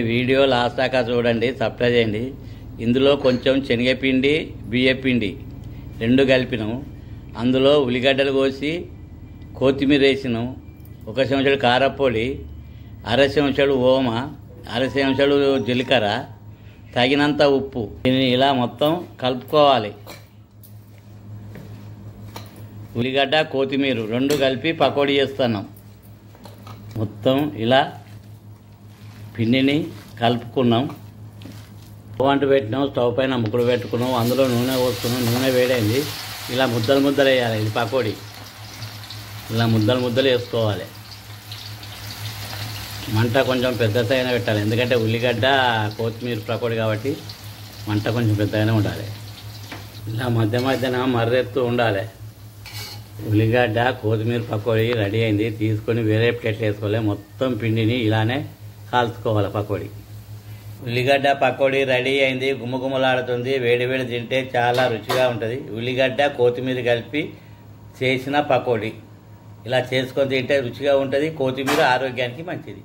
Video last దాకా చూడండి, subscribe చేయండి. ఇందులో కొంచెం శనగపిండి బియ్యపిండి రెండు కలిపినాం. అందులో ఉల్లిగడ్డలు కోసి కొత్తిమీర వేసినాం. 1 చెంచాడు కారపొడి, 1/2 చెంచాడు ఓమ, 1/2 చెంచాడు జీలకర్ర, తగినంత ఉప్పు. దీన్ని ఇలా మొత్తం కలుపుకోవాలి. ఉల్లిగడ్డ కొత్తిమీర రెండు కలిపి పకోడీ చేస్తున్నాం. మొత్తం ఇలా పిండిని కలుపుకున్నాం. వంట పెట్టినాం, స్టవ్ పైన ముక్కలు పెట్టుకున్నాం. అందులో నూనె పోసుకున్నాం. నూనె వేడైంది. ఇలా ముద్దలు ముద్దలు వేయాలి. ఇది పకోడీ ఇలా ముద్దలు ముద్దలు వేసుకోవాలి. మంట కొంచెం పెద్దదైనా పెట్టాలి, ఎందుకంటే ఉల్లిగడ్డ కొత్తిమీర పకోడీ కాబట్టి మంట కొంచెం పెద్దగానే ఉండాలి. ఇలా మధ్య మధ్యన మర్రెత్తు ఉండాలి. ఉల్లిగడ్డ కొత్తిమీర పకోడీ రెడీ అయింది. తీసుకొని వేరే ప్లేట్లు వేసుకోవాలి. మొత్తం పిండిని ఇలానే కాల్చుకోవాలి. పకోడీ ఉల్లిగడ్డ పకోడీ రెడీ అయింది. గుమ్మగుమ్మలాడుతుంది. వేడి వేడి తింటే చాలా రుచిగా ఉంటుంది. ఉల్లిగడ్డ కొత్తిమీర కలిపి చేసిన పకోడీ ఇలా చేసుకొని తింటే రుచిగా ఉంటుంది. కొత్తిమీర ఆరోగ్యానికి మంచిది.